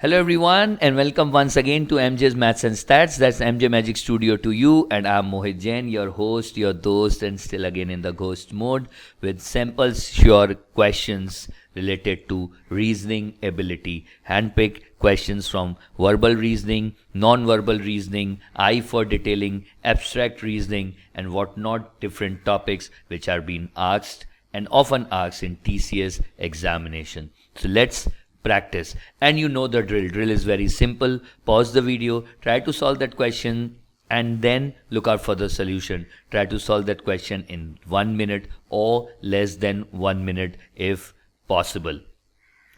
Hello everyone and welcome once again to MJ's Maths and Stats. That's MJ Magic Studio to you, and I'm Mohit Jain, your host, your host, and still again in the ghost mode with simple sure questions related to reasoning ability. Handpicked questions from verbal reasoning, non-verbal reasoning, I for detailing, abstract reasoning, and whatnot, different topics which are being asked and often asked in TCS examination. So let's practice. And you know the drill is very simple. Pause the video, try to solve that question, and then look out for the solution. Try to solve that question in 1 minute or less than 1 minute if possible.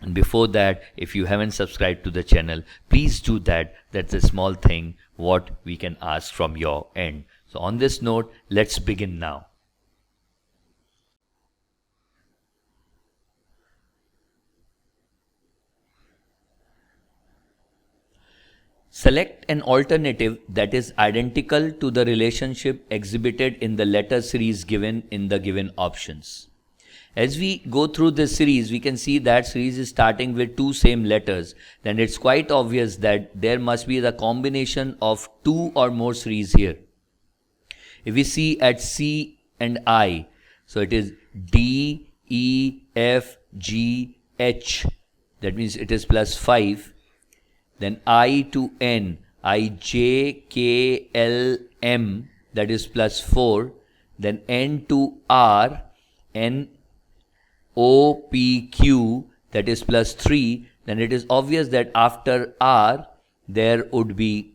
And before that, if you haven't subscribed to the channel, please do that. That's a small thing what we can ask from your end. So on this note, let's begin now. Select an alternative that is identical to the relationship exhibited in the letter series given in the given options. As we go through this series, we can see that series is starting with two same letters. Then it's quite obvious that there must be the combination of two or more series here. If we see at C and I, so it is D, E, F, G, H. That means it is plus 5. Then I to N, I, J, K, L, M, that is plus 4. Then N to R, N, O, P, Q, that is plus 3. Then it is obvious that after R, there would be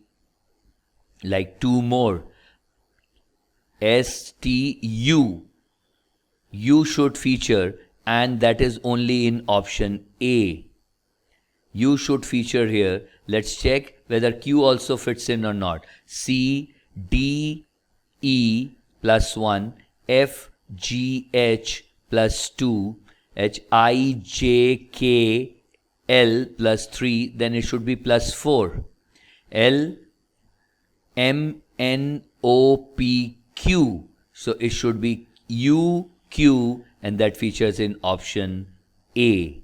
like two more. S, T, U. U should feature, and that is only in option A. U should feature here. Let's check whether Q also fits in or not. C, D, E plus 1, F, G, H plus 2, H, I, J, K, L plus 3, then it should be plus 4. L, M, N, O, P, Q. So it should be U, Q, and that features in option A.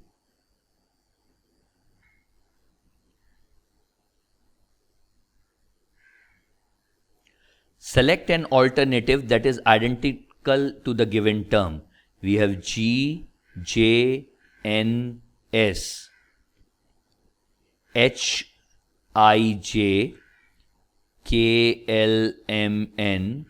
Select an alternative that is identical to the given term. We have G, J, N, S, H, I, J, K, L, M, N,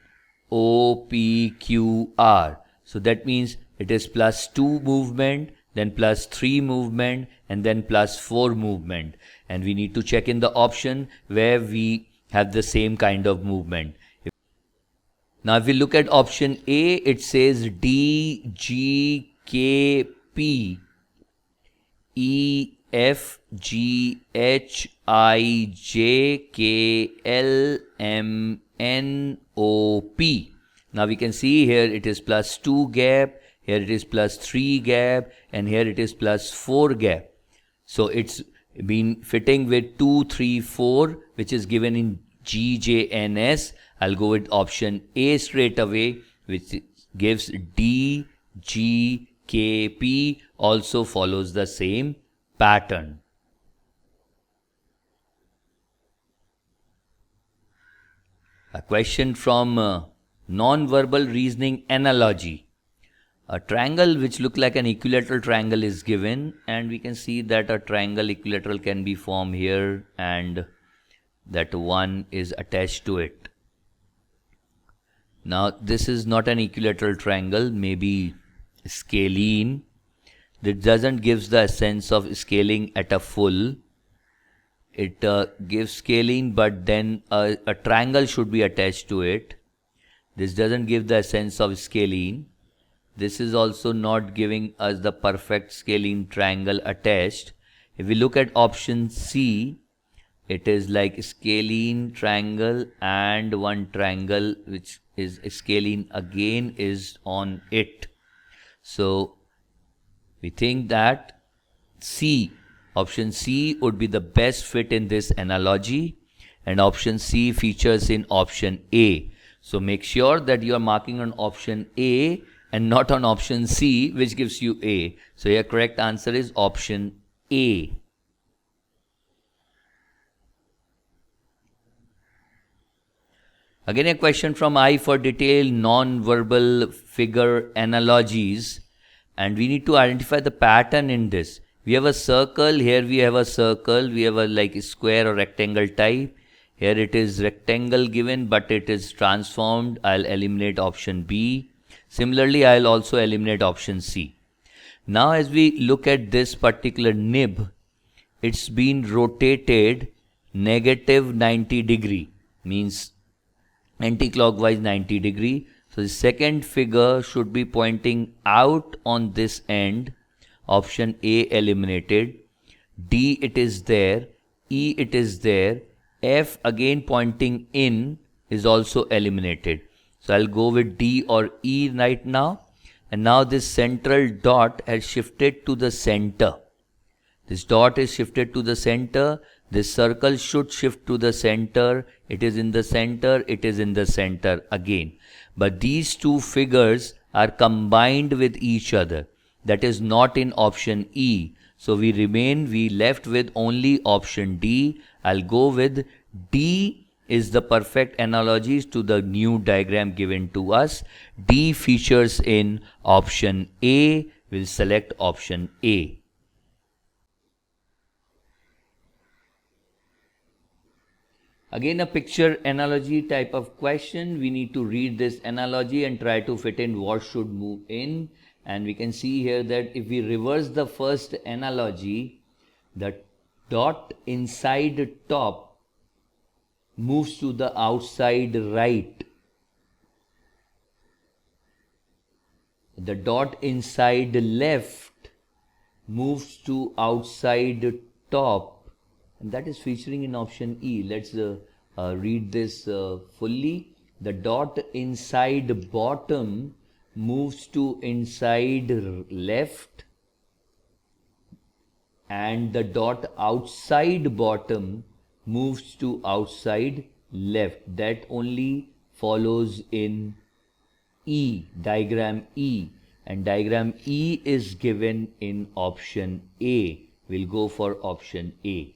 O, P, Q, R. So that means it is plus 2 movement, then plus 3 movement, and then plus 4 movement. And we need to check in the option where we have the same kind of movement. Now, if we look at option A, it says D, G, K, P, E, F, G, H, I, J, K, L, M, N, O, P. Now, we can see here it is plus 2 gap, here it is plus 3 gap, and here it is plus 4 gap. So, it's been fitting with 2, 3, 4, which is given in G, J, N, S. I'll go with option A straight away, which gives D, G, K, P, also follows the same pattern. A question from non-verbal reasoning analogy. A triangle which looks like an equilateral triangle is given, and we can see that a triangle equilateral can be formed here, and that one is attached to it. Now, this is not an equilateral triangle, maybe scalene. That doesn't give the sense of scaling at a full. It gives scaling, but then a triangle should be attached to it. This doesn't give the sense of scalene. This is also not giving us the perfect scalene triangle attached. If we look at option C, it is like scalene triangle and one triangle which is scalene again is on it. So we think that C, option C would be the best fit in this analogy, and option C features in option A. So make sure that you are marking on option A and not on option C, which gives you A. So your correct answer is option A. Again, a question from I for detailed non-verbal figure analogies, and we need to identify the pattern in this. We have a circle, here we have a circle, we have a like square or rectangle type. Here it is rectangle given, but it is transformed. I'll eliminate option B. Similarly, I'll also eliminate option C. Now as we look at this particular nib, it's been rotated negative 90 degree, means anti-clockwise 90 degree. So the second figure should be pointing out on this end. Option A eliminated. D it is there. E it is there. F again pointing in is also eliminated. So I'll go with D or E right now. And now this central dot has shifted to the center. This dot is shifted to the center. This circle should shift to the center. It is in the center. It is in the center again. But these two figures are combined with each other. That is not in option E. So we left with only option D. I'll go with D is the perfect analogy to the new diagram given to us. D features in option A. We'll select option A. Again, a picture analogy type of question. We need to read this analogy and try to fit in what should move in. And we can see here that if we reverse the first analogy, the dot inside top moves to the outside right. The dot inside left moves to outside top. And that is featuring in option E. Let's read this fully. The dot inside bottom moves to inside left, and the dot outside bottom moves to outside left. That only follows in E, diagram E. And diagram E is given in option A. We'll go for option A.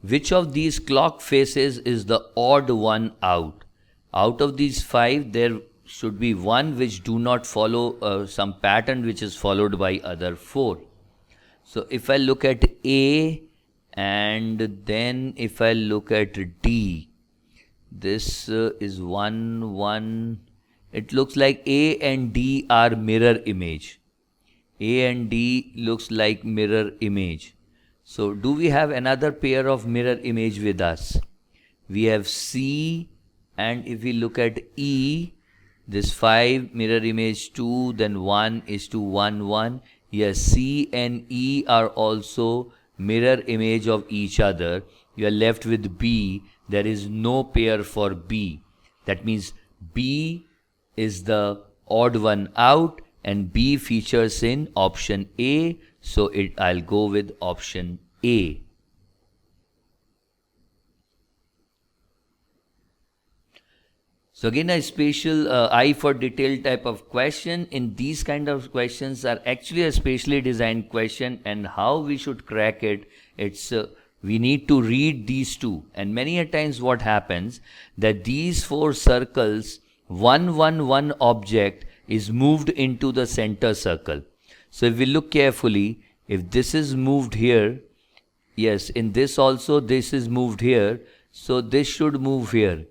Which of these clock faces is the odd one out? Out of these 5, there should be one which do not follow some pattern which is followed by other 4. So if I look at A and then if I look at D, this is 1, 1. It looks like A and D are mirror image. A and D looks like mirror image. So do we have another pair of mirror image with us? We have C, and if we look at E, this 5 mirror image 2, then 1 is to 1, 1. Yes, C and E are also mirror image of each other. You are left with B. There is no pair for B. That means B is the odd one out and B features in option A. So I'll go with option A. So again, a spatial eye for detail type of question. In these kind of questions are actually a spatially designed question, and how we should crack it, it's we need to read these two. And many a times what happens that these 4 circles, one object is moved into the center circle. So if we look carefully, if this is moved here, yes, in this also this is moved here, so this should move here.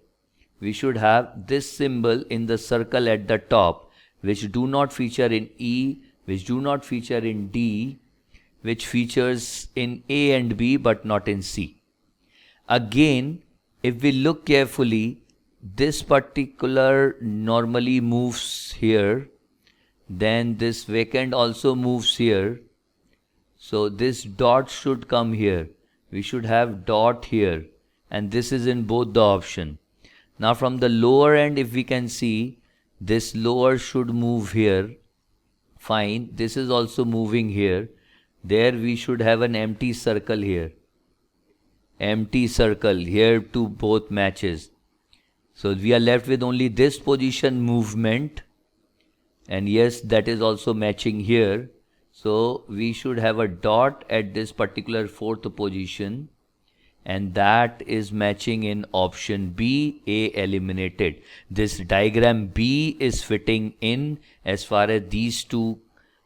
We should have this symbol in the circle at the top, which do not feature in E, which do not feature in D, which features in A and B but not in C. Again, if we look carefully, this particular normally moves here, then this vacant also moves here. So this dot should come here. We should have dot here, and this is in both the option. Now from the lower end, if we can see, this lower should move here. Fine. This is also moving here. There we should have an empty circle here. Empty circle here to both matches. So we are left with only this position movement. And yes, that is also matching here. So we should have a dot at this particular 4th position. and that is matching in option B, A eliminated. This diagram B is fitting in as far as these two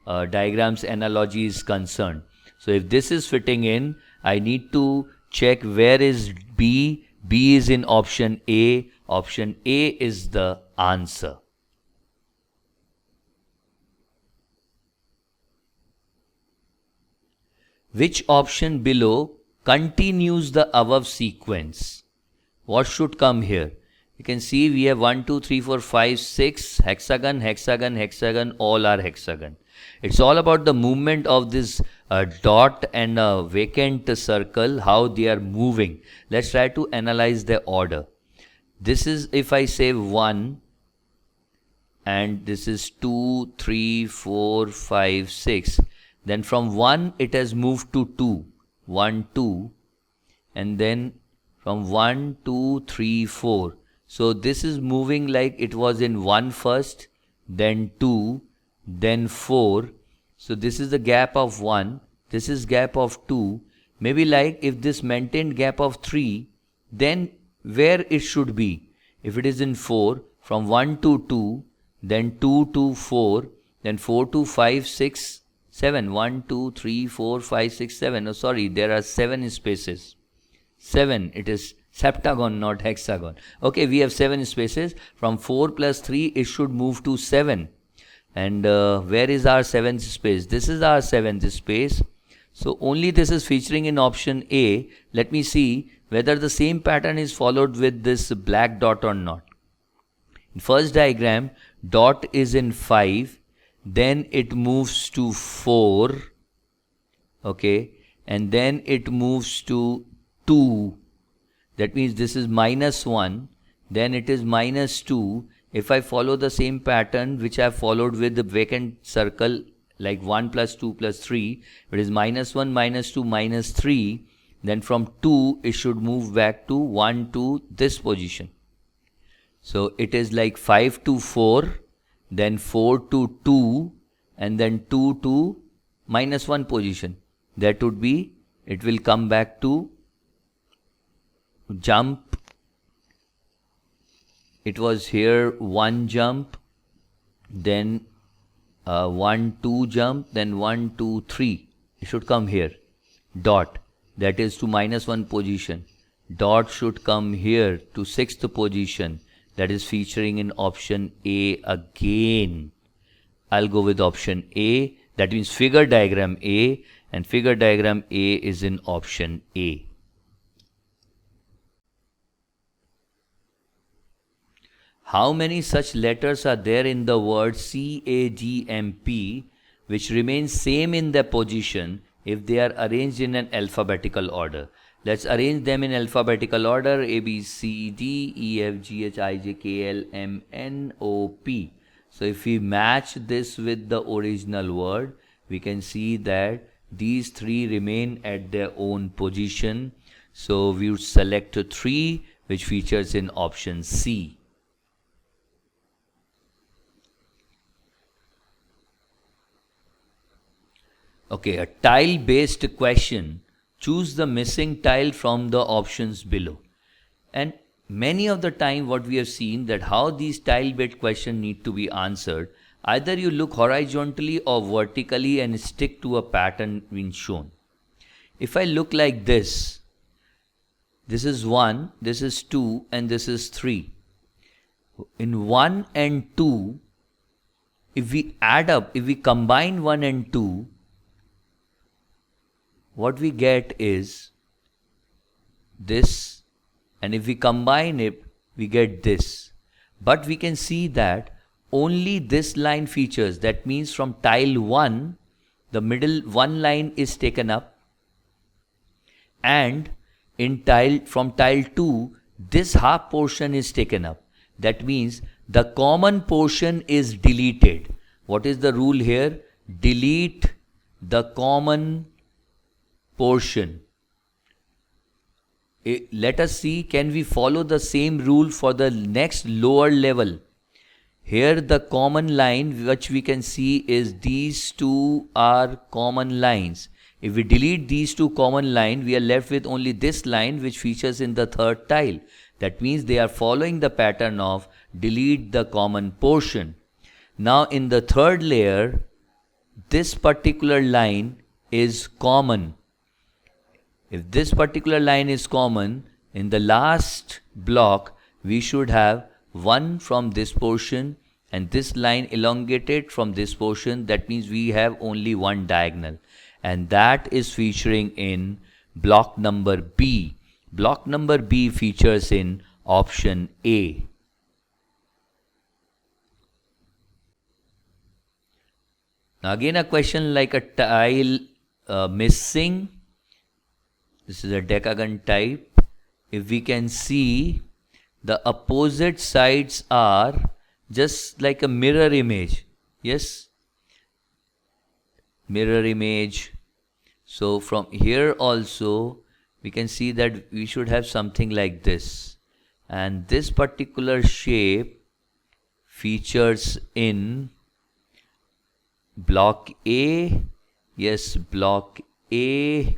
diagrams analogy is concerned. So if this is fitting in, I need to check where is B. B is in option A. Option A is the answer. Which option below continues the above sequence? What should come here? You can see we have 1, 2, 3, 4, 5, 6 hexagon, hexagon, hexagon, all are hexagon. It's all about the movement of this dot and a vacant circle, how they are moving. Let's try to analyze the order. This is, if I say 1, and this is 2, 3, 4, 5, 6. Then from 1 it has moved to 2. 1, 2. And then from 1, 2, 3, 4. So this is moving like it was in 1 first, then 2, then 4. So this is the gap of 1. This is gap of 2. Maybe like if this maintained gap of 3, then where it should be? If it is in 4, from 1 to 2, then 2 to 4, then 4 to 5, 6, 7. 1, 2, 3, 4, 5, 6, 7. Oh, sorry, there are 7 spaces. 7, it is septagon, not hexagon. Okay, we have 7 spaces. From 4 plus 3, it should move to 7. And where is our 7th space? This is our 7th space. So only this is featuring in option A. Let me see whether the same pattern is followed with this black dot or not. In first diagram, dot is in 5, then it moves to 4, okay, and then it moves to 2. That means this is -1, then it is -2. If I follow the same pattern which I have followed with the vacant circle, like 1 plus 2 plus 3, it is -1, -2, -3, then from 2 it should move back to 1 to this position. So it is like 5 to 4, then 4 to 2, and then 2 to -1 position. That would be, it will come back to jump. It was here 1 jump, then 1, 2 jump, then 1, 2, 3. It should come here. Dot, that is to -1 position. Dot should come here to 6th position. That is featuring in option A again. I'll go with option A. That means figure diagram A, and figure diagram A is in option A. How many such letters are there in the word CAGMP which remain same in their position if they are arranged in an alphabetical order? Let's arrange them in alphabetical order: A, B, C, D, E, F, G, H, I, J, K, L, M, N, O, P. So if we match this with the original word, we can see that these 3 remain at their own position. So we would select 3, which features in option C. Okay, a tile-based question. Choose the missing tile from the options below. And many of the time what we have seen that how these tile-based questions need to be answered. Either you look horizontally or vertically and stick to a pattern being shown. If I look like this is 1, this is 2, and this is 3. In 1 and 2, if we add up, if we combine 1 and 2, what we get is this, and if we combine it, we get this. But we can see that only this line features. That means from tile 1, the middle one line is taken up, and from tile 2, this half portion is taken up. That means the common portion is deleted. What is the rule here? Delete the common portion. Let us see, can we follow the same rule for the next lower level? Here the common line which we can see is these two are common lines. If we delete these two common lines, we are left with only this line which features in the third tile. That means they are following the pattern of delete the common portion. Now in the third layer, this particular line is common. If this particular line is common, in the last block, we should have 1 from this portion and this line elongated from this portion. That means we have only one diagonal. And that is featuring in block number B. Block number B features in option A. Now again a question like a tile missing. This is a decagon type. If we can see, the opposite sides are just like a mirror image. Yes, mirror image. So from here also we can see that we should have something like this, and this particular shape features in block A. Yes, block A.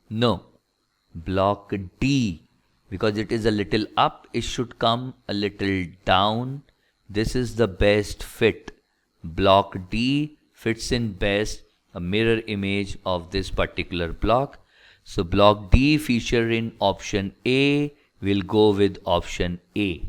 No, block D. Because it is a little up, it should come a little down. This is the best fit. Block D fits in best, a mirror image of this particular block. So block D feature in option A. We'll go with option A.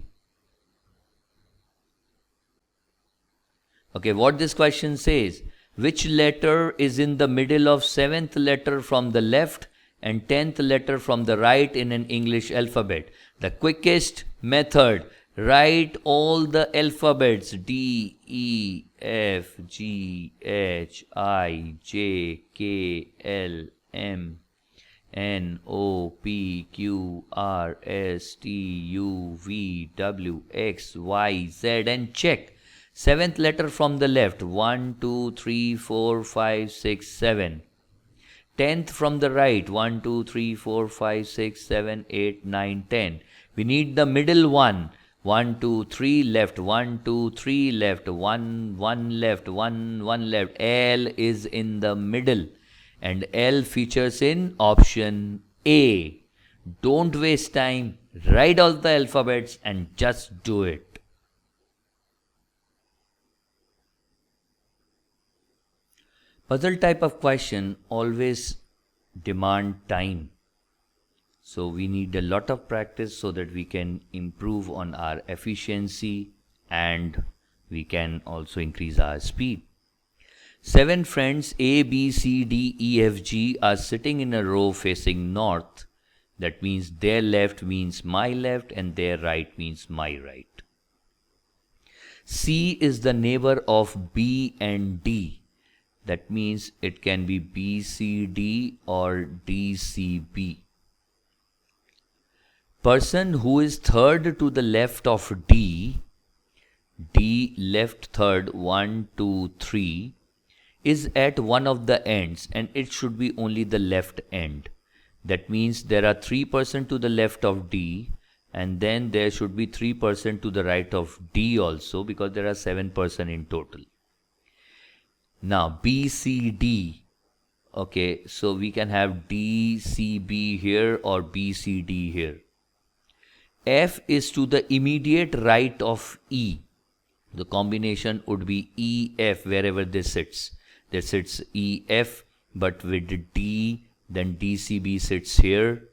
Okay, what this question says: which letter is in the middle of 7th letter from the left and 10th letter from the right in an English alphabet? The quickest method: write all the alphabets D, E, F, G, H, I, J, K, L, M, N, O, P, Q, R, S, T, U, V, W, X, Y, Z and check. 7th letter from the left, 1, 2, 3, 4, 5, 6, 7. 10th from the right, 1, 2, 3, 4, 5, 6, 7, 8, 9, 10. We need the middle one. 1, 2, 3 left, 1, 2, 3 left, 1, 1 left, 1, 1 left. L is in the middle and L features in option A. Don't waste time. Write all the alphabets and just do it. Puzzle type of question always demand time. So we need a lot of practice so that we can improve on our efficiency and we can also increase our speed. 7 friends A, B, C, D, E, F, G are sitting in a row facing north. That means their left means my left and their right means my right. C is the neighbor of B and D. That means it can be BCD or DCB. Person who is third to the left of D, D left third 1, 2, 3, is at one of the ends and it should be only the left end. That means there are 3% to the left of D and then there should be 3% to the right of D also, because there are 7% in total. Now BCD, okay, so we can have DCB here or BCD here. F is to the immediate right of E. The combination would be EF wherever this sits. There sits EF, but with D, then DCB sits here.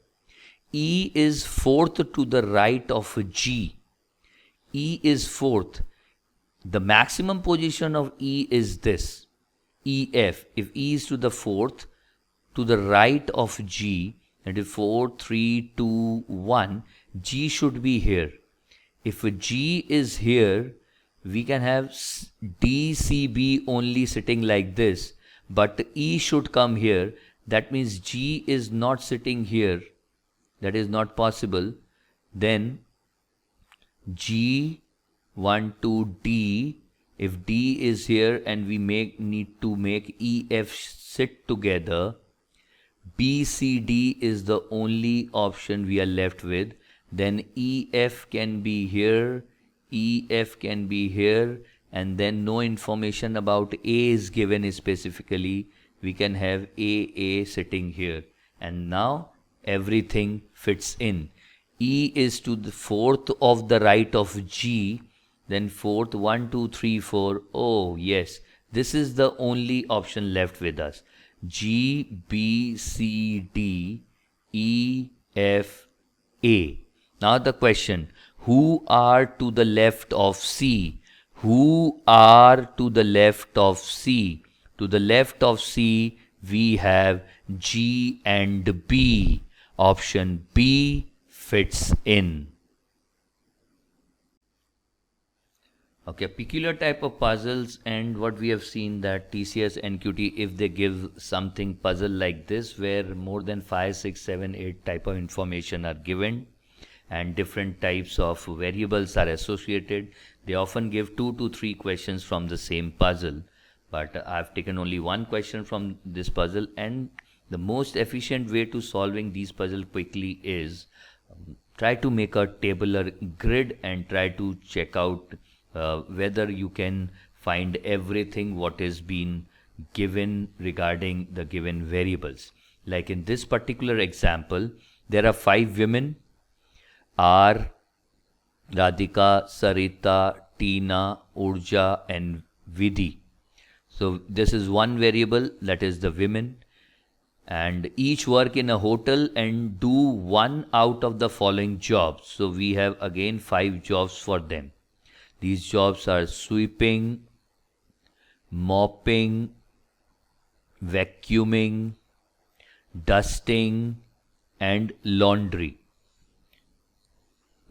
E is fourth to the right of G. E is fourth. The maximum position of E is this, EF. If E is to the fourth, to the right of G, that is 4, 3, 2, 1, G should be here. If G is here, we can have DCB only sitting like this, but E should come here. That means G is not sitting here. That is not possible. Then G, 1, 2, D. If D is here and we need to make EF sit together, BCD is the only option we are left with. Then EF can be here, EF can be here, and then no information about A is given specifically. we can have A sitting here. And now everything fits in. E is to the fourth of the right of G, then fourth 1, 2, 3, 4. Oh, yes, this is the only option left with us. G, B, C, D, E, F, A. Now the question, who are to the left of C? Who are to the left of C? To the left of C, we have G and B. Option B fits in. Okay, peculiar type of puzzles, and what we have seen that TCS NQT, if they give something puzzle like this where more than 5, 6, 7, 8 type of information are given and different types of variables are associated, they often give 2 to 3 questions from the same puzzle. But I've taken only one question from this puzzle, and the most efficient way to solving these puzzles quickly is try to make a tabular grid and try to check out whether you can find everything what is being given regarding the given variables. Like in this particular example, there are 5 women: R, Radhika, Sarita, Tina, Urja, and Vidhi. So this is one variable, that is the women, and each work in a hotel and do one out of the following jobs. So we have again 5 jobs for them. These jobs are sweeping, mopping, vacuuming, dusting, and laundry.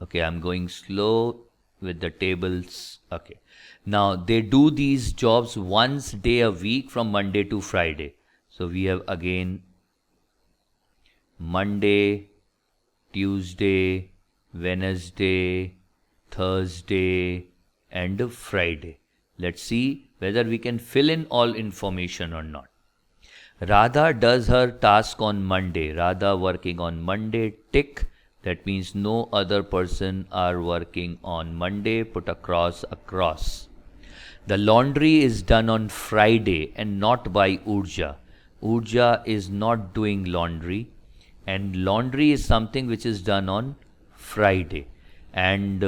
Okay, I'm going slow with the tables. Okay. Now they do these jobs once day a week from Monday to Friday. So we have again Monday, Tuesday, Wednesday, Thursday, and Friday. Let's see whether we can fill in all information or not. Radha does her task on Monday. Radha working on Monday, tick. That means no other person are working on Monday, put a cross across. The laundry is done on Friday and not by Urja. Urja is not doing laundry, and laundry is something which is done on Friday. And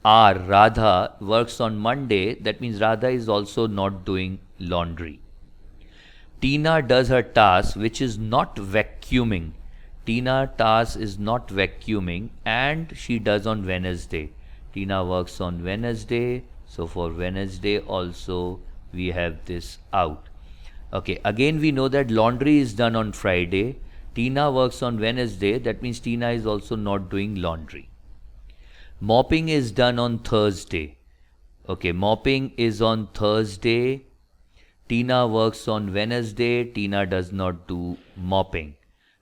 Radha works on Monday, that means Radha is also not doing laundry. Tina does her task which is not vacuuming. Tina task is not vacuuming, and she does on Wednesday. Tina works on Wednesday, so for Wednesday also we have this out. Okay, again we know that laundry is done on Friday. Tina works on Wednesday, that means Tina is also not doing laundry. Mopping is done on Thursday. Okay, mopping is on Thursday. Tina works on Wednesday. Tina does not do mopping.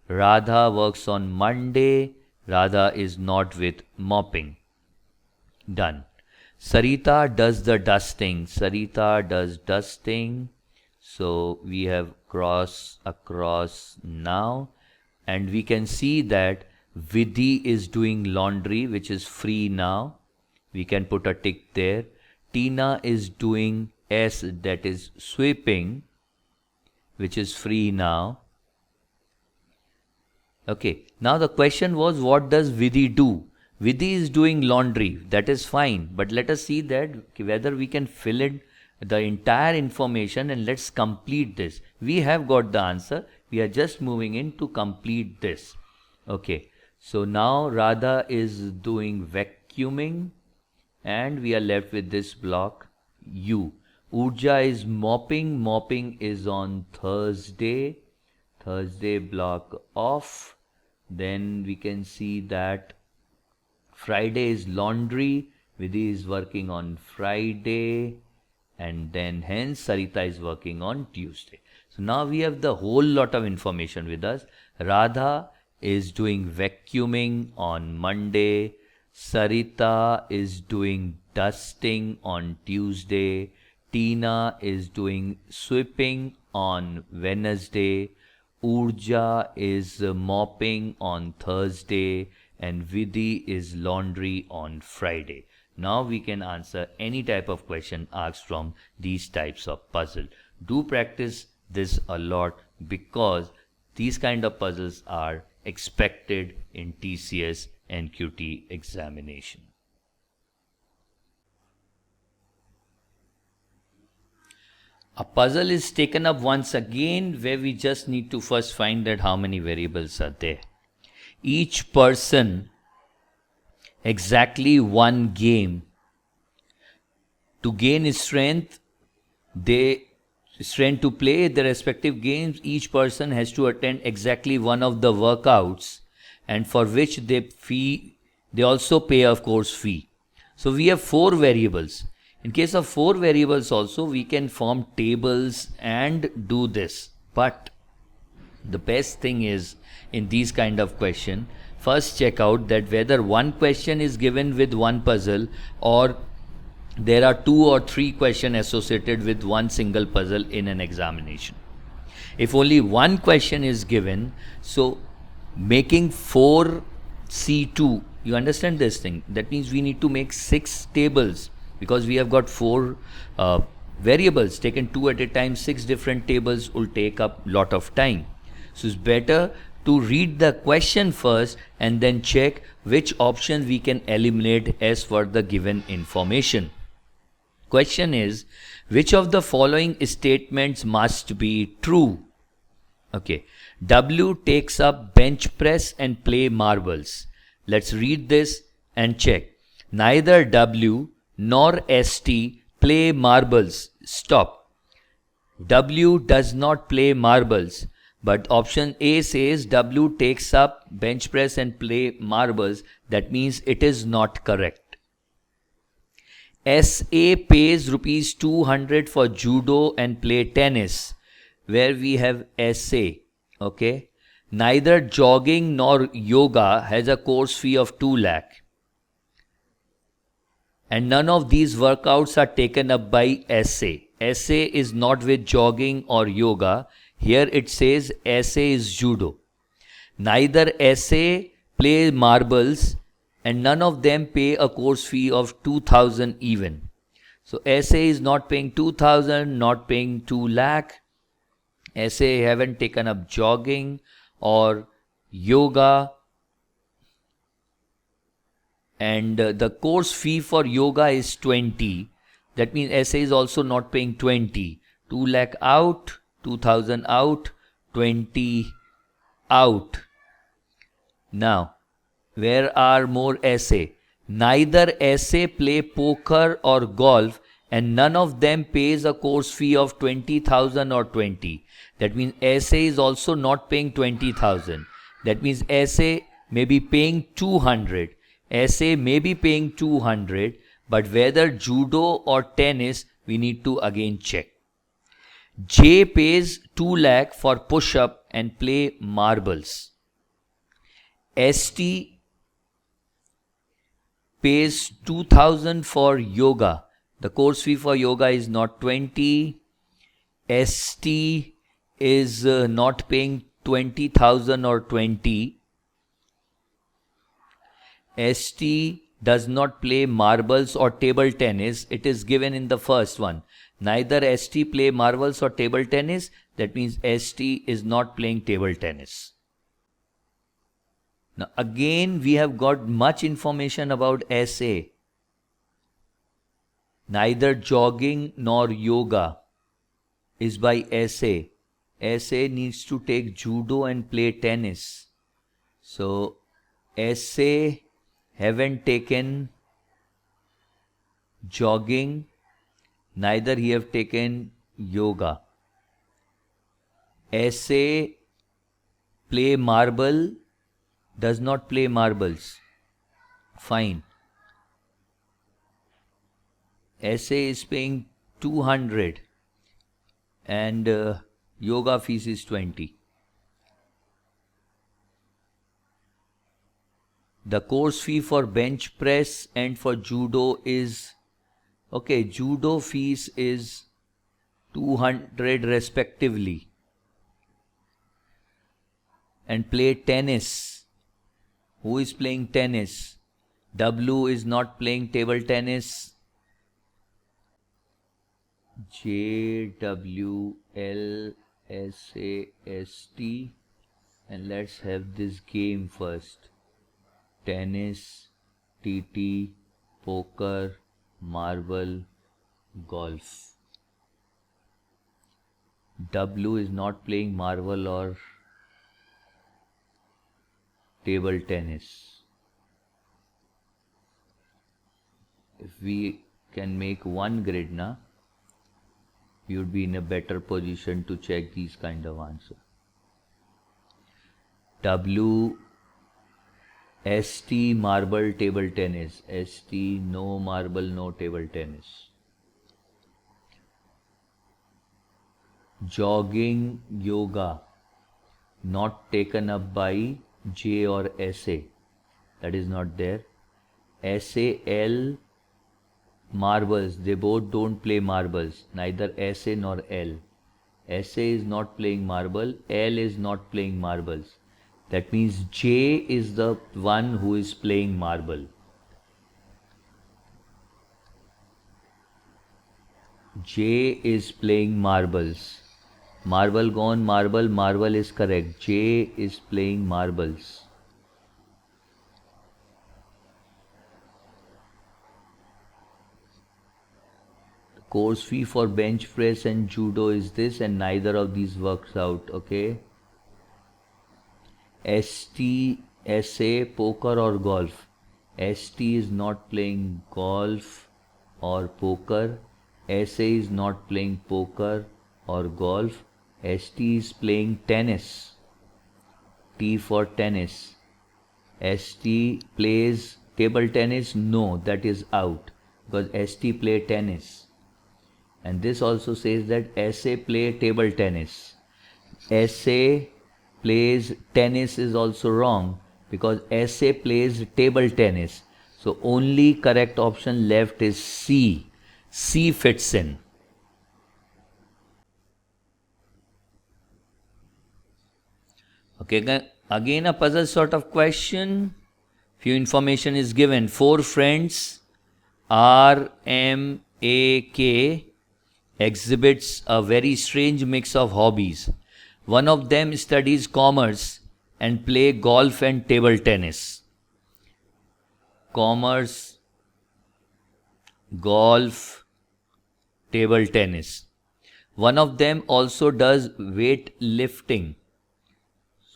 Radha works on Monday. Radha is not with mopping. Done. Sarita does the dusting. Sarita does dusting. So we have cross across now. And we can see that Vidhi is doing laundry, which is free now. We can put a tick there. Tina is doing S, that is sweeping, which is free now. Okay, now the question was, what does Vidhi do? Vidhi is doing laundry, that is fine, but let us see that whether we can fill in the entire information, and let's complete this. We have got the answer, we are just moving in to complete this. Okay, so now Radha is doing vacuuming, and we are left with this block U. Urja is mopping. Mopping is on Thursday. Thursday block off. Then we can see that Friday is laundry. Vidhi is working on Friday. And then hence Sarita is working on Tuesday. So now we have the whole lot of information with us. Radha is doing vacuuming on Monday. Sarita is doing dusting on Tuesday. Tina is doing sweeping on Wednesday. Urja is mopping on Thursday. And Vidhi is laundry on Friday. Now we can answer any type of question asked from these types of puzzle. Do practice this a lot because these kind of puzzles are expected in TCS and QT examination. A puzzle is taken up once again where we just need to first find that how many variables are there. Each person exactly one game. To gain strength to play the respective games, each person has to attend exactly one of the workouts, and for which they also pay, of course, fee. So we have 4 variables. In case of 4 variables also, we can form tables and do this. But the best thing is, in these kind of question, first check out that whether one question is given with one puzzle or there are 2 or 3 questions associated with one single puzzle in an examination. If only one question is given, so making 4C2, you understand this thing? That means we need to make 6 tables because we have got 4 variables taken 2 at a time. 6 different tables will take up lot of time. So it's better to read the question first and then check which option we can eliminate as per the given information. Question is, which of the following statements must be true? Okay, W takes up bench press and play marbles. Let's read this and check. Neither W nor ST play marbles. Stop. W does not play marbles. But option A says W takes up bench press and play marbles. That means it is not correct. SA pays rupees 200 for judo and play tennis, where we have SA. Okay. Neither jogging nor yoga has a course fee of 2 lakh. And none of these workouts are taken up by SA. SA is not with jogging or yoga. Here it says SA is judo. Neither SA play marbles and none of them pay a course fee of 2,000 even. So SA is not paying 2,000, not paying 2 lakh. SA haven't taken up jogging or yoga. And the course fee for yoga is 20. That means SA is also not paying 20. 2 lakh out, 2,000 out, 20 out. Now, where are more SA? Neither SA play poker or golf and none of them pays a course fee of 20,000 or 20. That means SA is also not paying 20,000. That means SA may be paying 200. SA may be paying 200, but whether judo or tennis, we need to again check. J pays 2 lakh for push-up and play marbles. ST pays 2,000 for yoga. The course fee for yoga is not 20. ST is not paying 20,000 or 20. ST does not play marbles or table tennis. It is given in the first one. Neither ST play marbles or table tennis. That means ST is not playing table tennis. Now again we have got much information about SA. Neither jogging nor yoga is by SA. SA needs to take judo and play tennis. So SA haven't taken jogging, neither he have taken yoga. SA play marble, does not play marbles. Fine. SA is paying 200 and yoga fees is 20. The course fee for bench press and for judo is, okay, judo fees is 200 respectively. And play tennis. Who is playing tennis? W is not playing table tennis. JWL SAST, and let's have this game first. Tennis, TT, poker, marble, golf. W is not playing marble or table tennis. If we can make one grid now, we would be in a better position to check these kind of answers. W, ST, marble, table tennis. ST, no marble, no table tennis. Jogging, yoga, not taken up by J or SA. That is not there. SAL, marbles, they both don't play marbles, neither SA nor L. SA is not playing marble, L is not playing marbles. That means J is the one who is playing marble. J is playing marbles. Marble gone, marble is correct. J is playing marbles. Course fee for bench press and judo is this, and neither of these works out, okay? ST, SA, poker or golf. ST is not playing golf or poker. SA is not playing poker or golf. ST is playing tennis. T for tennis. ST plays table tennis? No, that is out, because ST play tennis. And this also says that SA play table tennis. SA plays tennis is also wrong, because SA plays table tennis. So only correct option left is C. C fits in. Okay, again a puzzle sort of question. Few information is given. 4 friends, R, M, A, K, exhibits a very strange mix of hobbies. One of them studies commerce and play golf and table tennis. Commerce, golf, table tennis. One of them also does weight lifting.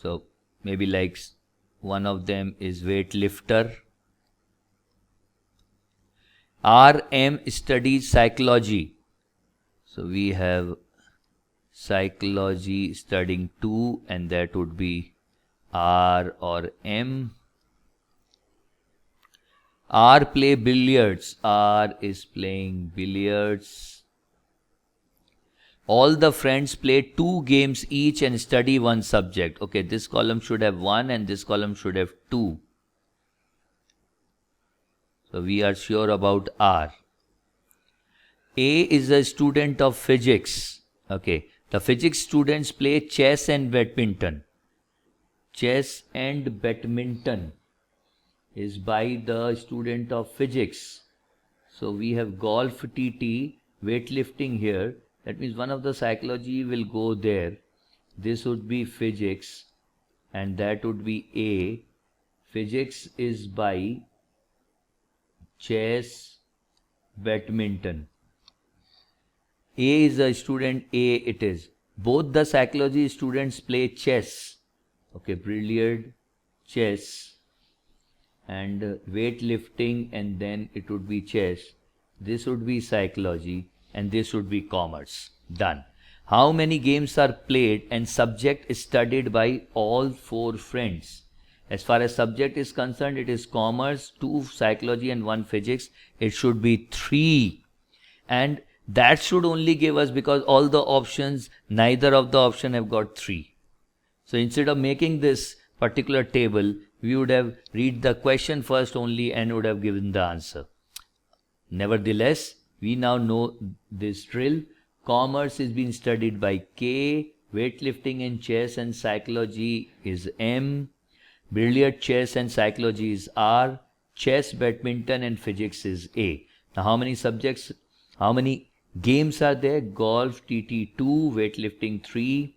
So maybe like one of them is weightlifter. RM studies psychology. So we have psychology studying 2, and that would be R or M. R play billiards. R is playing billiards. All the friends play 2 games each and study 1 subject. Okay, this column should have 1 and this column should have 2. So we are sure about R. A is a student of physics. Okay, the physics students play chess and badminton. Chess and badminton is by the student of physics. So we have golf, TT, weightlifting here. That means one of the psychology will go there. This would be physics, and that would be A. Physics is by chess, badminton. A is a student, A it is. Both the psychology students play chess. Okay, brilliant, chess, and weightlifting, and then it would be chess. This would be psychology, and this would be commerce. Done. How many games are played and subject is studied by all 4 friends? As far as subject is concerned, it is commerce, 2 psychology and 1 physics. It should be 3. And that should only give us, because all the options, neither of the option have got 3. So instead of making this particular table, we would have read the question first only and would have given the answer. Nevertheless, we now know this drill. Commerce is being studied by K, weightlifting and chess and psychology is M, billiard, chess and psychology is R, chess, badminton and physics is A. Now how many subjects, how many games are there? Golf, TT 2, weightlifting 3,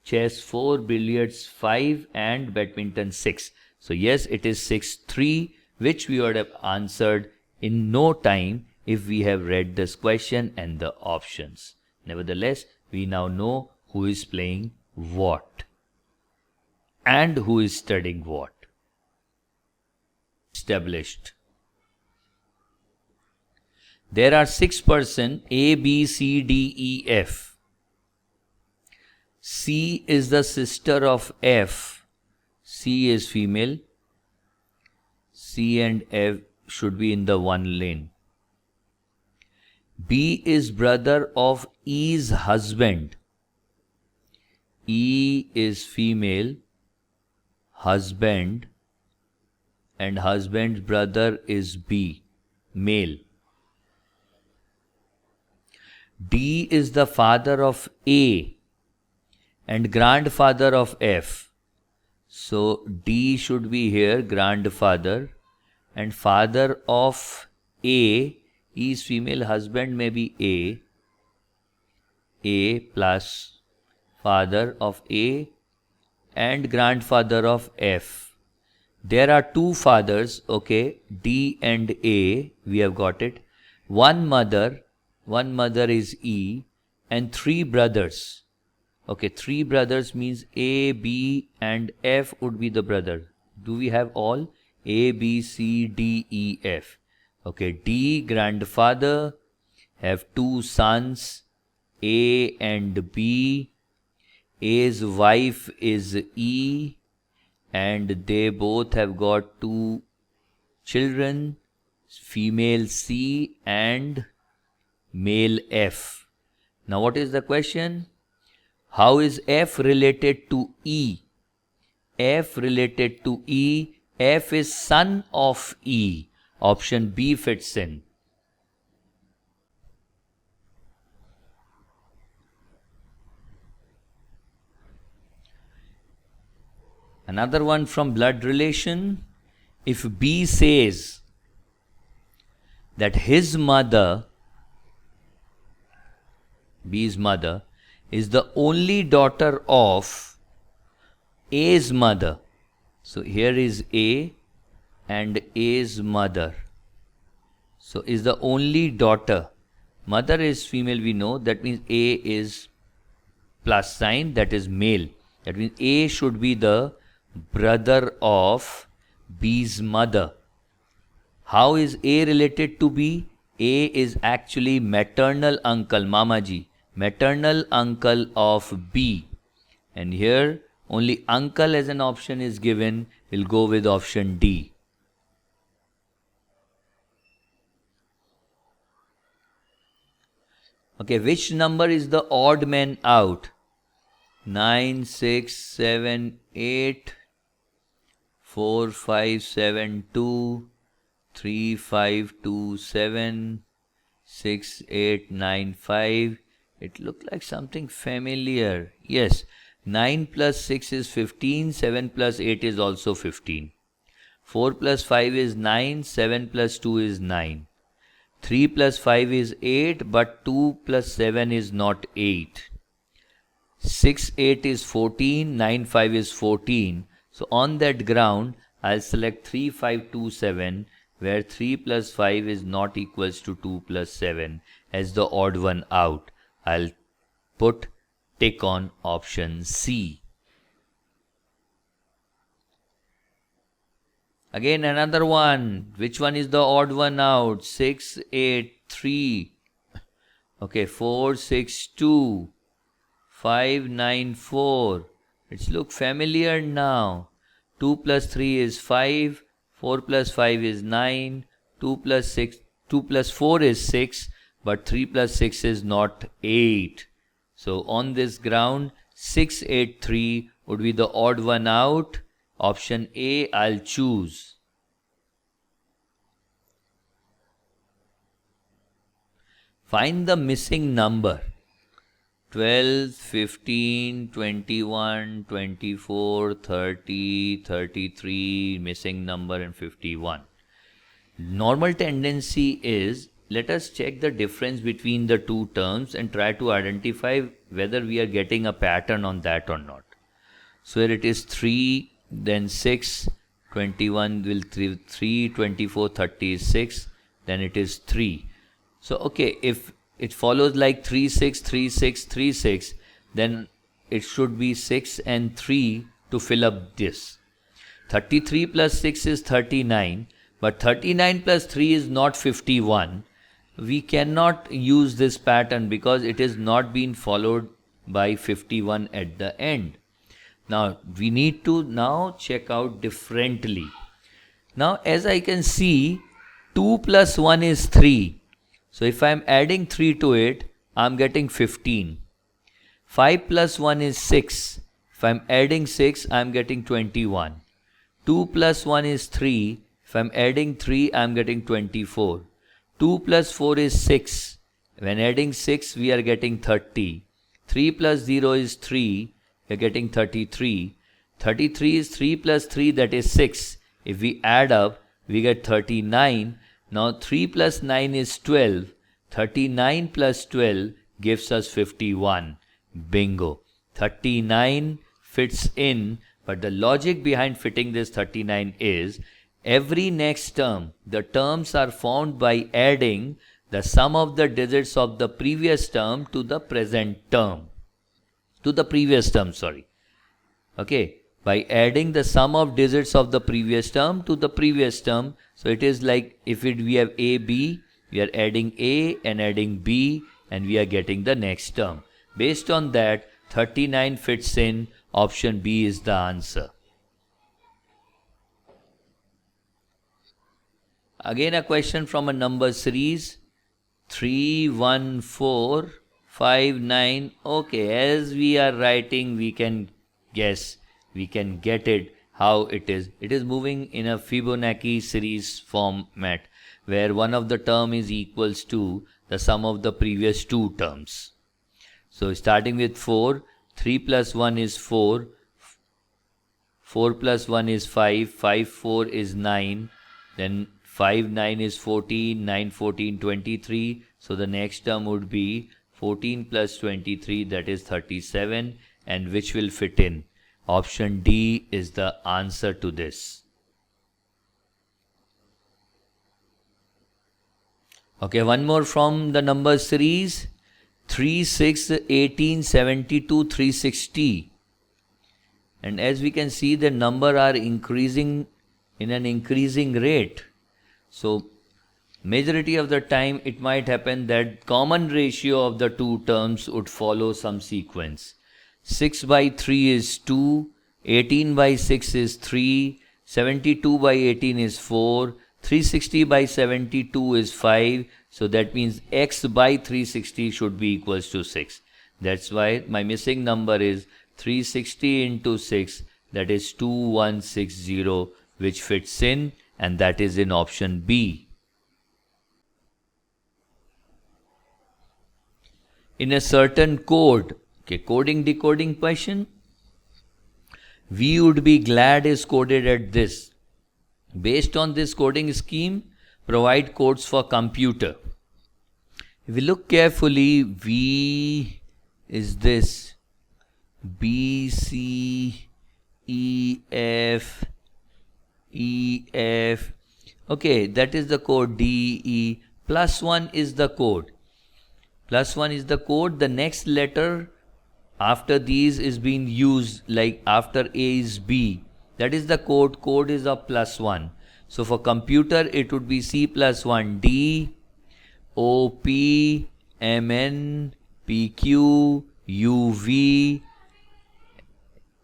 chess 4, billiards 5, and badminton 6. So yes, it is 6-3, which we would have answered in no time if we have read this question and the options. Nevertheless, we now know who is playing what and who is studying what. Established. There are 6 persons A, B, C, D, E, F. C is the sister of F. C is female. C and F should be in the one lane. B is brother of E's husband. E is female, husband, and husband's brother is B, male. D is the father of A and grandfather of F. So D should be here, grandfather, and father of A. E is female, husband may be A plus father of A and grandfather of F. There are 2 fathers, okay, D and A, we have got it. One mother is E, and 3 brothers. Okay, 3 brothers means A, B and F would be the brother. Do we have all? A, B, C, D, E, F. Okay, D, grandfather, have 2 sons, A and B. A's wife is E, and they both have got 2 children, female C and male F. Now what is the question? How is F related to E? F related to E. F is son of E. Option B fits in. Another one from blood relation. If B says that his mother, B's mother, is the only daughter of A's mother. So here is A and A's mother. So is the only daughter. Mother is female, we know. That means A is plus sign, that is male. That means A should be the brother of B's mother. How is A related to B? A is actually maternal uncle, Mamaji, maternal uncle of B. And here only uncle as an option is given. We'll go with option D. Okay, which number is the odd man out? 9, 6, 7, 8, 4, 5, 7, 2, 3, 5, 2, 7, 6, 8, 9, 5. It looked like something familiar. Yes, 9 plus 6 is 15, 7 plus 8 is also 15. 4 plus 5 is 9, 7 plus 2 is 9. 3 plus 5 is 8, but 2 plus 7 is not 8. 6, 8 is 14, 9, 5 is 14. So on that ground, I'll select 3, 5, 2, 7, where 3 plus 5 is not equals to 2 plus 7 as the odd one out. I'll put tick on option C. Again another one. Which one is the odd one out? 6, 8, 3. Okay, 4, 6, 2. 5, 9, 4. It's look familiar now. 2 plus 3 is 5. 4 plus 5 is 9. 2 plus 4 is 6. But 3 plus 6 is not 8. So on this ground, 6, 8, 3 would be the odd one out. Option A I'll choose. Find the missing number. 12, 15, 21, 24, 30, 33, missing number and 51. Normal tendency is let us check the difference between the two terms and try to identify whether we are getting a pattern on that or not. So here it is 3, then 6, 21 will 3, 24, 30 is 6, then it is 3. So okay, if it follows like 3, 6, 3, 6, 3, 6, then it should be 6 and 3 to fill up this. 33 plus 6 is 39, but 39 plus 3 is not 51. We cannot use this pattern because it is not being followed by 51 at the end. Now we need to now check out differently. Now as I can see, 2 plus 1 is 3. So if I am adding 3 to it, I am getting 15. 5 plus 1 is 6. If I am adding 6, I am getting 21. 2 plus 1 is 3. If I am adding 3, I am getting 24. 2 plus 4 is 6. When adding 6, we are getting 30. 3 plus 0 is 3. We are getting 33. 33 is 3 plus 3, that is 6. If we add up, we get 39. Now 3 plus 9 is 12. 39 plus 12 gives us 51. Bingo. 39 fits in, but the logic behind fitting this 39 is every next term, the terms are found by adding the sum of the digits of the previous term to the present term. To the previous term, sorry. Okay, by adding the sum of digits of the previous term to the previous term. So it is like if we have A, B, we are adding A and adding B and we are getting the next term. Based on that, 39 fits in. Option B is the answer. Again a question from a number series. 3, 1, 4, 5, 9. Okay, as we are writing, we can guess, we can get it how it is. It is moving in a Fibonacci series format where one of the term is equals to the sum of the previous two terms. So starting with 4, 3 plus 1 is 4, 4 plus 1 is 5, 5, 4 is 9, then 5, 9 is 14, 9, 14, 23. So the next term would be 14 plus 23, that is 37, and which will fit in. Option D is the answer to this. Okay, one more from the number series. 3, 6, 18, 72, 360. And as we can see, the number are increasing in an increasing rate. So majority of the time it might happen that common ratio of the two terms would follow some sequence. 6 by 3 is 2, 18 by 6 is 3, 72 by 18 is 4, 360 by 72 is 5. So that means x by 360 should be equals to 6. That's why my missing number is 360 into 6, that is 2160, which fits in, and that is in option B. In a certain code, okay, coding decoding question, we would be glad is coded at this. Based on this coding scheme, provide codes for computer. If we look carefully, V is this, B, C, E, F, E, F. Okay, that is the code D, E. Plus 1 is the code. Plus 1 is the code. The next letter after these is being used, like after A is B. That is the code. Code is of plus 1. So for computer, it would be C plus 1, D, O, P, M, N, P, Q, U, V,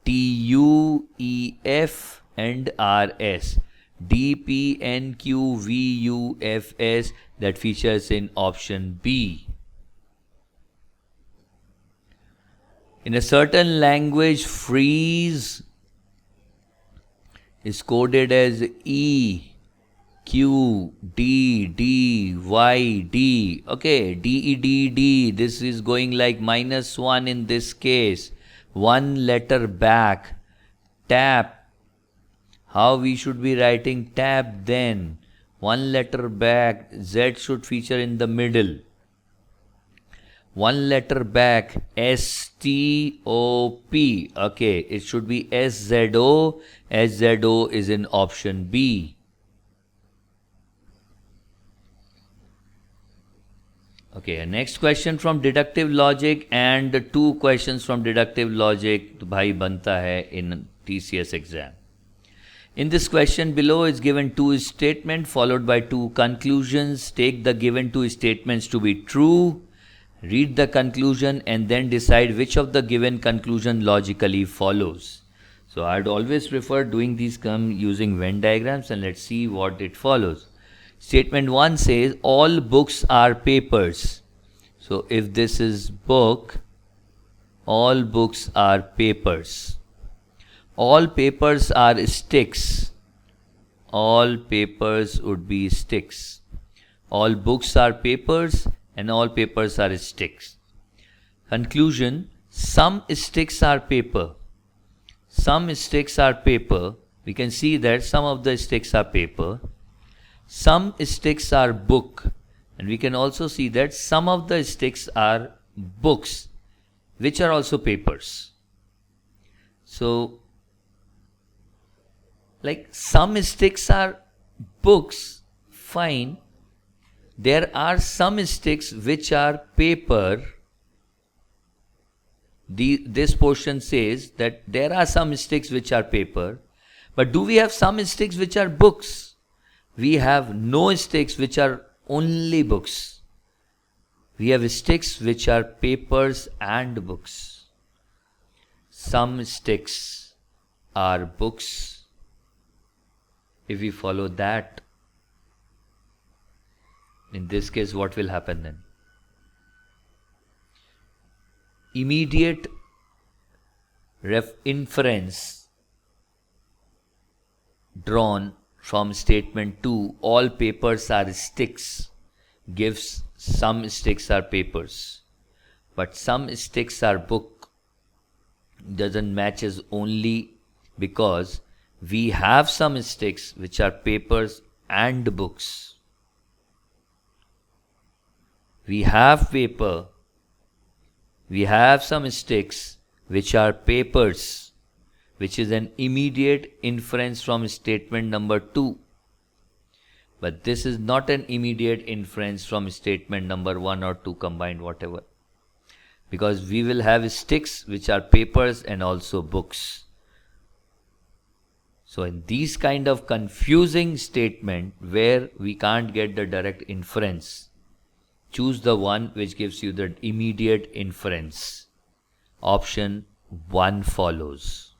T, U, E, F, and R, S. D, P, N, Q, V, U, F, S. That features in option B. In a certain language, freeze is coded as E, Q, D, D, Y, D. Okay, D, E, D, D. This is going like -1 in this case. One letter back. Tap. How we should be writing tap then? One letter back, Z should feature in the middle. One letter back, S-T-O-P. Okay, it should be S-Z-O. S-Z-O is in option B. Okay, next question from deductive logic and 2 questions from deductive logic to bhai banta hai in TCS exam. In this question below is given 2 statements followed by 2 conclusions. Take the given 2 statements to be true. Read the conclusion and then decide which of the given conclusion logically follows. So I'd always prefer doing these using Venn diagrams, and let's see what it follows. Statement 1 says all books are papers. So if this is book, all books are papers. All papers are sticks. All papers would be sticks. All books are papers and all papers are sticks. Conclusion, some sticks are paper. Some sticks are paper. We can see that some of the sticks are paper. Some sticks are book. And we can also see that some of the sticks are books, which are also papers. So, like some sticks are books, fine. There are some sticks which are paper. This portion says that there are some sticks which are paper. But do we have some sticks which are books? We have no sticks which are only books. We have sticks which are papers and books. Some sticks are books. If we follow that, in this case, what will happen then? Immediate inference drawn from statement 2, all papers are sticks, gives some sticks are papers. But some sticks are book doesn't matches only because we have some sticks which are papers and books. We have paper, we have some sticks which are papers, which is an immediate inference from statement number 2. But this is not an immediate inference from statement number 1 or 2 combined, whatever. Because we will have sticks which are papers and also books. So in these kind of confusing statement where we can't get the direct inference, choose the one which gives you the immediate inference. Option 1 follows.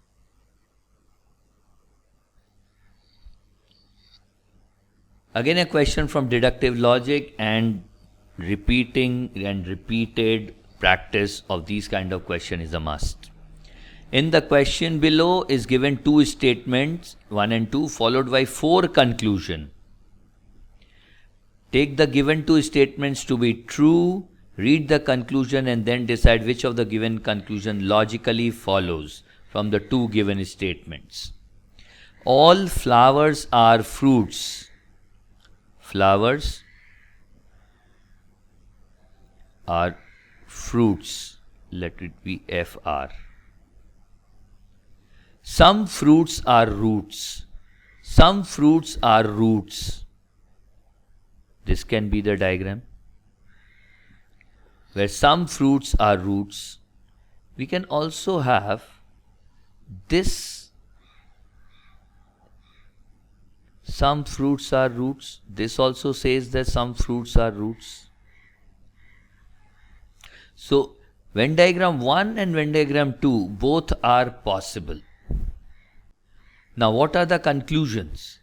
Again a question from deductive logic, and repeated practice of these kind of question is a must. In the question below is given 2 statements, 1 and 2, followed by 4 conclusion. Take the given 2 statements to be true, read the conclusion and then decide which of the given conclusion logically follows from the 2 given statements. All flowers are fruits. Flowers are fruits. Let it be FR. Some fruits are roots. Some fruits are roots. This can be the diagram where some fruits are roots. We can also have this. Some fruits are roots. This also says that some fruits are roots. So Venn diagram 1 and Venn diagram 2 both are possible. Now what are the conclusions?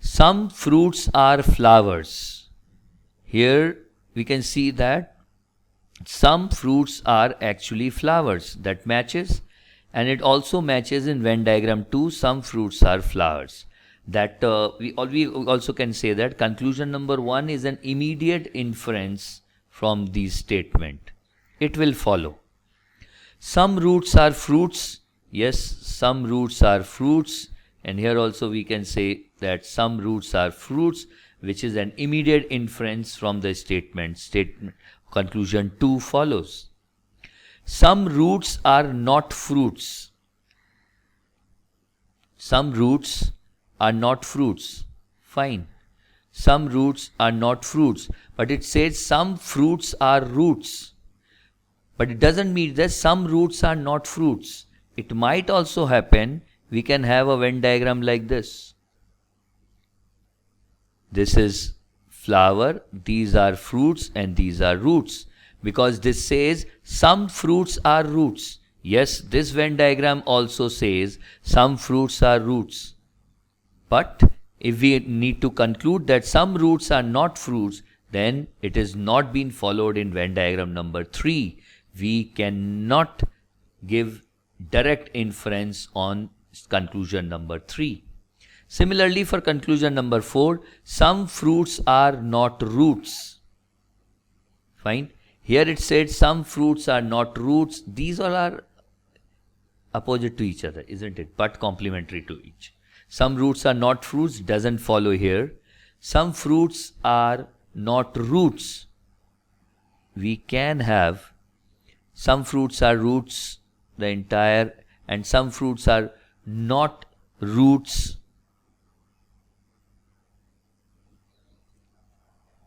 Some fruits are flowers. Here we can see that some fruits are actually flowers. That matches, and it also matches in Venn diagram 2, some fruits are flowers. That we also can say that conclusion number 1 is an immediate inference from this statement. It will follow. Some roots are fruits. Yes, some roots are fruits. And here also we can say that some roots are fruits, which is an immediate inference from the statement. Conclusion 2 follows. Some roots are not fruits. Some roots are not fruits. Fine. Some roots are not fruits. But it says some fruits are roots. But it doesn't mean that some roots are not fruits. It might also happen we can have a Venn diagram like this. This is flower, these are fruits, and these are roots. Because this says some fruits are roots. Yes, this Venn diagram also says some fruits are roots. But if we need to conclude that some roots are not fruits, then it is not been followed in Venn diagram number 3. We cannot give direct inference on conclusion number 3. Similarly, for conclusion number 4, some fruits are not roots. Fine. Here it said some fruits are not roots. These all are opposite to each other, isn't it? But complementary to each. Some roots are not fruits doesn't follow here. Some fruits are not roots. We can have some fruits are roots, the entire, and some fruits are not roots.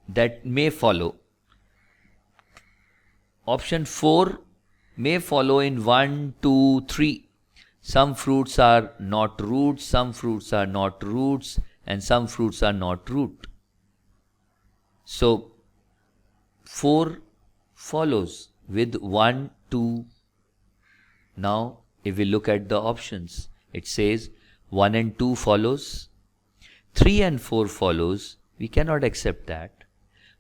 That may follow. Option 4 may follow in 1, 2, 3. Some fruits are not roots, some fruits are not roots, and some fruits are not root. So 4 follows with 1, 2. Now if we look at the options, it says 1 and 2 follows, 3 and 4 follows. We cannot accept that.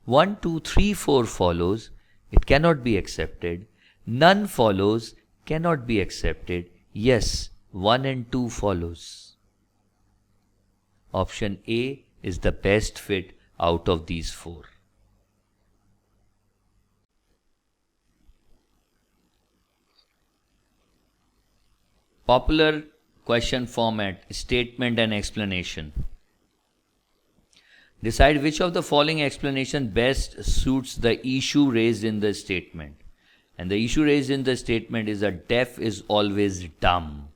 1, 2, 3, 4 follows. It cannot be accepted. None follows, cannot be accepted. Yes, 1 and 2 follows. Option A is the best fit out of these 4. Popular question format, statement and explanation. Decide which of the following explanation best suits the issue raised in the statement. And the issue raised in the statement is that deaf is always dumb.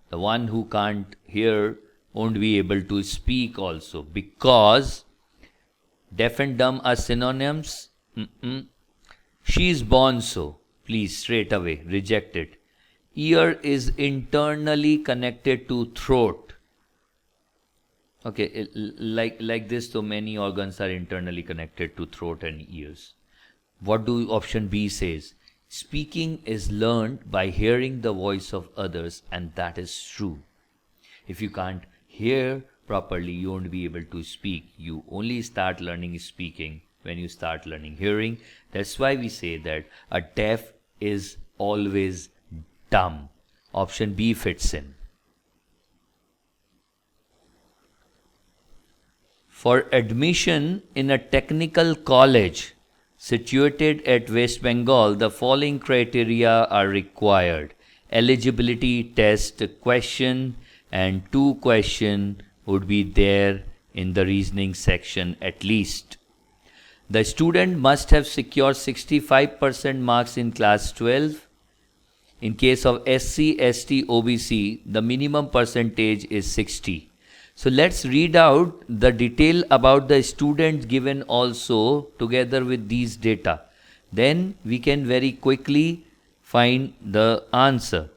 The one who can't hear won't be able to speak also, because deaf and dumb are synonyms. She is born so. Please, straight away, reject it. Ear is internally connected to throat. Okay, like this, so many organs are internally connected to throat and ears. What do option B says? Speaking is learned by hearing the voice of others, and that is true. If you can't hear properly, you won't be able to speak. You only start learning speaking when you start learning hearing. That's why we say that a deaf is always dumb. Option B fits in. For admission in a technical college situated at West Bengal, the following criteria are required. Eligibility test question and 2 questions would be there in the reasoning section at least. The student must have secured 65% marks in class 12. In case of SC, ST, OBC, the minimum percentage is 60. So let's read out the detail about the students given also together with these data. Then we can very quickly find the answer.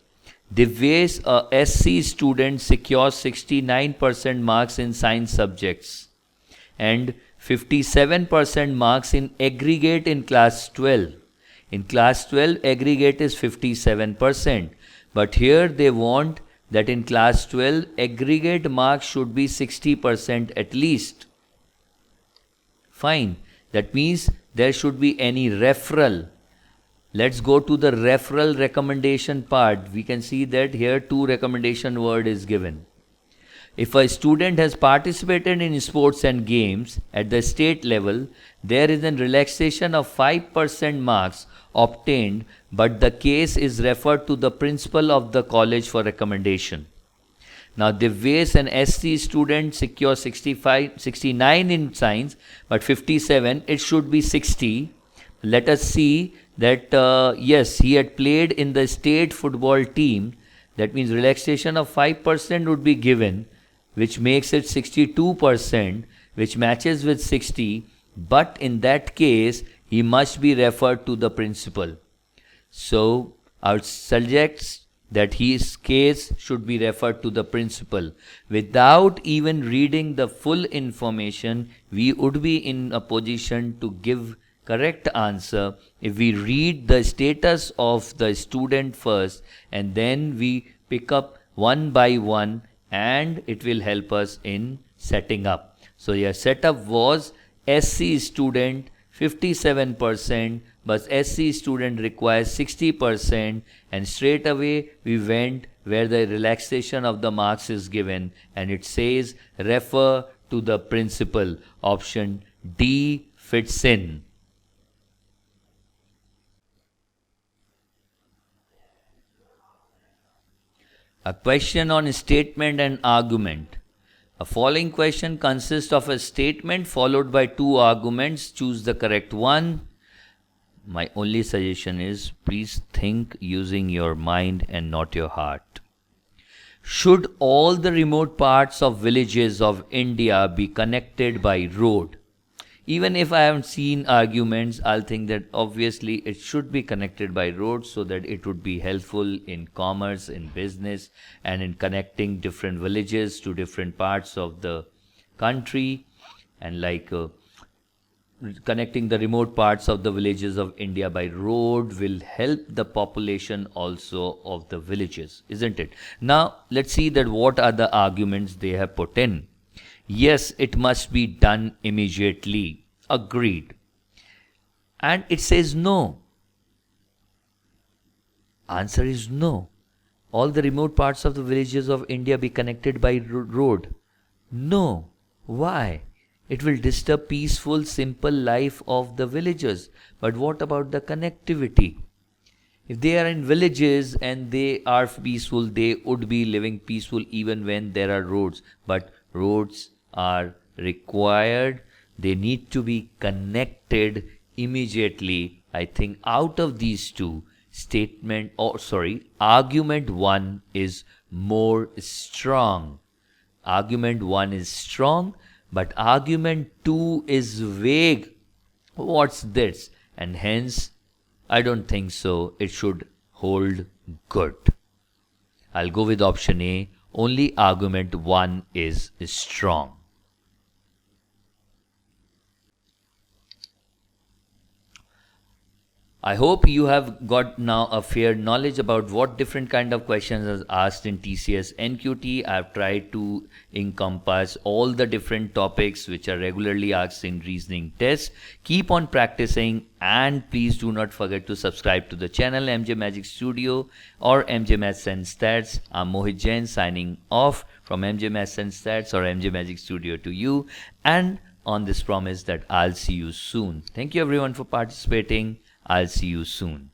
Divyesh, a SC student, secures 69% marks in science subjects and 57% marks in aggregate in class 12. In class 12, aggregate is 57%. But here they want that in class 12, aggregate marks should be 60% at least. Fine. That means there should be any referral. Let's go to the referral recommendation part. We can see that here 2 recommendation word is given. If a student has participated in sports and games at the state level, there is a relaxation of 5% marks obtained, but the case is referred to the principal of the college for recommendation. Now, Divyesh, an SC student, secure 69 in science, but 57. It should be 60. Let us see that, yes, he had played in the state football team. That means relaxation of 5% would be given, which makes it 62%, which matches with 60. But in that case, he must be referred to the principal. So, I would suggest that his case should be referred to the principal. Without even reading the full information, we would be in a position to give correct answer if we read the status of the student first and then we pick up one by one, and it will help us in setting up. So your setup was SC student 57%, but SC student requires 60%, and straight away we went where the relaxation of the marks is given, and it says refer to the principal. Option D fits in. A question on statement and argument. A following question consists of a statement followed by two arguments. Choose the correct one. My only suggestion is please think using your mind and not your heart. Should all the remote parts of villages of India be connected by road? Even if I haven't seen arguments, I'll think that obviously it should be connected by road so that it would be helpful in commerce, in business, and in connecting different villages to different parts of the country, and connecting the remote parts of the villages of India by road will help the population also of the villages, isn't it? Now, let's see that what are the arguments they have put in. Yes, it must be done immediately. Agreed. And it says no. Answer is no. All the remote parts of the villages of India be connected by road. No. Why? It will disturb peaceful, simple life of the villagers. But what about the connectivity? If they are in villages and they are peaceful, they would be living peaceful even when there are roads. But roads are required. They need to be connected immediately. I think out of these two, argument one is more strong. Argument one is strong, but argument two is vague. What's this? And hence, I don't think so. It should hold good. I'll go with option A. Only argument one is strong. I hope you have got now a fair knowledge about what different kind of questions are asked in TCS NQT. I've tried to encompass all the different topics which are regularly asked in reasoning tests. Keep on practicing, and please do not forget to subscribe to the channel MJ Magic Studio or MJ Maths and Stats. I'm Mohit Jain signing off from MJ Maths and Stats or MJ Magic Studio to you, and on this promise that I'll see you soon. Thank you everyone for participating. I'll see you soon.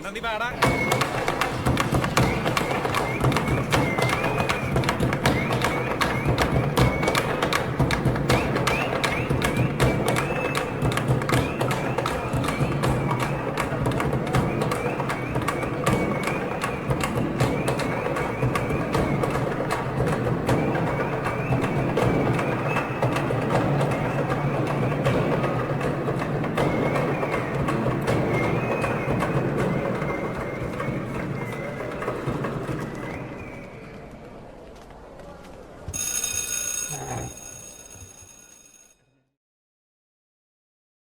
നന്ദി പാടാ